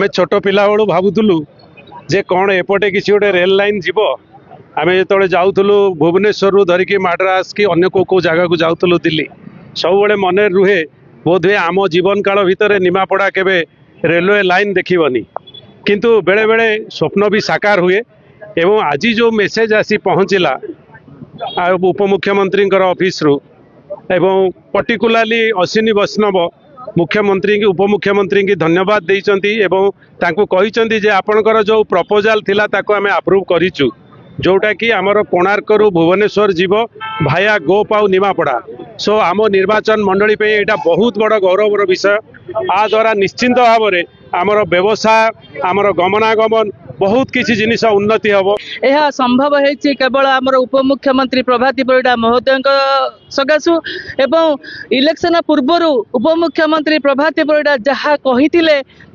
छोट पिला बेलू भावुलु जे कौन एपटे किसी गोटे रेल लाइन जीव आम जो जाऊलु भुवनेश्वर धरिकी मद्रास कि अन्य को जगह को जाऊलु दिल्ली सब मन रुहे बोध हुए आम जीवन काल भितर निमापड़ा केवे रेलवे लाइन देखनी किंतु बेले बेले स्वप्न भी साकार हुए एवं आज जो मेसेज आसी पहुँचला उपमुख्यमंत्री ऑफिस रु एवं पर्टिकुलाली अश्विनी वैष्णव मुख्यमंत्री की उपमुख्यमंत्री की धन्यवाद देइचंती एवं तांको कहिचंती जे आपनकर जो प्रपोजल थिला ताको आमे अप्रूव करिचु जोटा कि आमर कोणार्क रु भुवनेश्वर जीव भाया गोप आउ निमापड़ा सो आम निर्वाचन मंडली पे एटा बहुत बड़ गौरवर विषय आ द्वारा निश्चिंत भाव में आमर व्यवसाय आमर गमनागमन बहुत किसी जिनिस उन्नति हम यह संभव है केवल आमर उपमुख्यमंत्री प्रभाती परिड़ा महोदय सकाशु एवं इलेक्शन पूर्वर उपमुख्यमंत्री प्रभाती परिड़ा जहाँ कही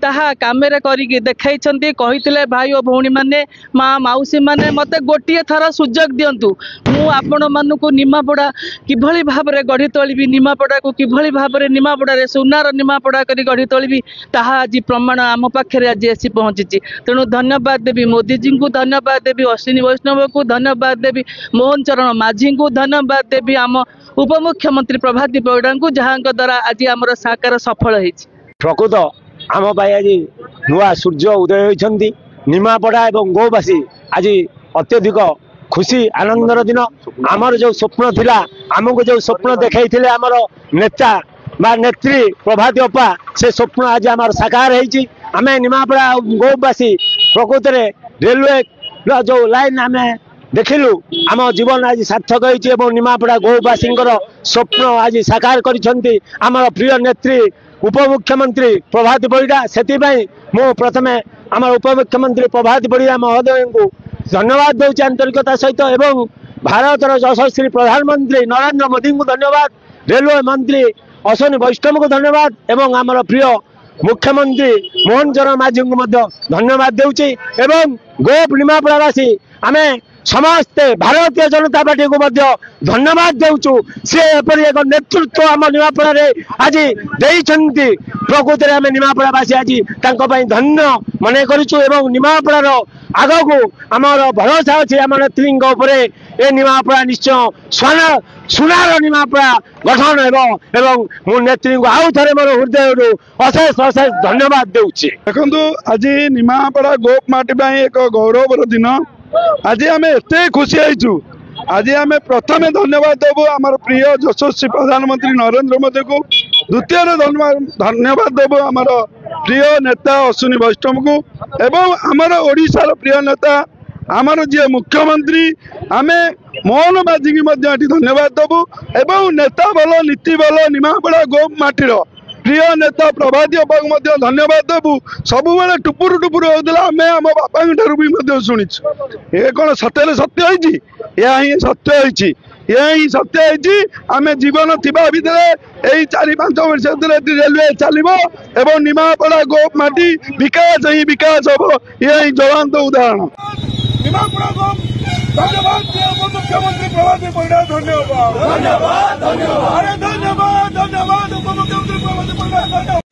ताहा कामेरे करिकी देखाइछन्ती कहिथिले भाई और भौणी माने माँ मौसी माने मते गोटे थर सुजोग दियंतु मु आपण मानकु निमापड़ा किभली भाबरे गढ़ी तोलिबी निमापड़ा को किभली भाबरे निमापड़ा रे सुनार निमापड़ा करी गढ़ी तोलिबी ताहा आज प्रमाण आम पाखे आज आसी पहुंची तेणु धन्यवाद देवी मोदी जी को धन्यवाद देवी अश्विनी वैष्णव को धन्यवाद देवी मोहन चरण माझी को धन्यवाद देवी आम उपमुख्यमंत्री प्रभाती परिड़ा को जहाँ द्वारा आज आमर साकार सफल होइछि प्रकृत आम आज नुआ सूर्य उदय होती निमापड़ा और गोवासी आज अत्यधिक खुशी आनंदर दिन आमर जो स्वप्न थिला आमको जो स्वप्न देखते आमर नेता बा नेत्री प्रभाती अपा से स्वप्न आज आम साकार होती आम निमापड़ा गोवासी प्रकृत में रेलवे जो लाइन आम देखिलु आम जीवन आज सार्थक होती निमापड़ा गोवासी स्वप्न आज साकार करिसेंती आमर प्रिय नेत्री उपमुख्यमंत्री प्रभाती परिड़ा से मु प्रथमे आम उपमुख्यमंत्री प्रभाती परिड़ा महोदय को धन्यवाद दूसरी आंतरिकता सहित एवं भारतर यशस्वी प्रधानमंत्री नरेंद्र मोदी को धन्यवाद रेलवे मंत्री अश्विनी वैष्णव को धन्यवाद एवं आमर प्रिय मुख्यमंत्री मोहन चरण माझी को धन्यवाद दूसरी एवं गोप निमापड़ावासी आम समस्ते भारतीय जनता पार्टी को धन्यवाद देउछु से एपरि एक नेतृत्व आम निमापड़ा आज देइछन्ति प्रकृति आम निमापड़ावासी आज तांको पई धन्य मने करिछु एवं निमापड़ार आग को आमर भरोसा अच्छे आम नेत्री ए निमापड़ा निश्चय सुनार निमापड़ा गठन एवं मु नेत्री को आउ थे मोर हृदय अशेष अशेष धन्यवाद देउछि। देखु आज निमापड़ा गोप माटी एक गौरवर दिन आज आम एत खुशी आईचु आज आम प्रथम धन्यवाद देवु आमर प्रिय यशस्वी प्रधानमंत्री नरेंद्र मोदी को द्वितीय धन्यवाद देवु आमर प्रिय नेता अश्विनी वैष्णव को एवं आमर ओडिशार प्रिय नेता आमर जी मुख्यमंत्री आम मोहन माझी की धन्यवाद देवु एवं नेता बल नीति बल निमापड़ा गोप माटीर प्रिय नेता प्रभाती अपा को धन्यवाद देवु सब टुपुर टुपुर होता आम आम बापा भी शुणी ये कौन सत्य सत्य होती यह ही सत्य होती यह ही सत्य होती आम जीवन थिबा भितर यही 4-5 वर्ष रेलवे चलो एवं निमापड़ा गोप माटी विकास ही विकास हम यही ज्वलंत उदाहरण मुख्यमंत्री प्रभाती परिड़ा धन्यवाद धन्यवाद धन्यवाद धन्यवाद धन्यवाद उपमुख्यमंत्री प्रभाती परिड़ा।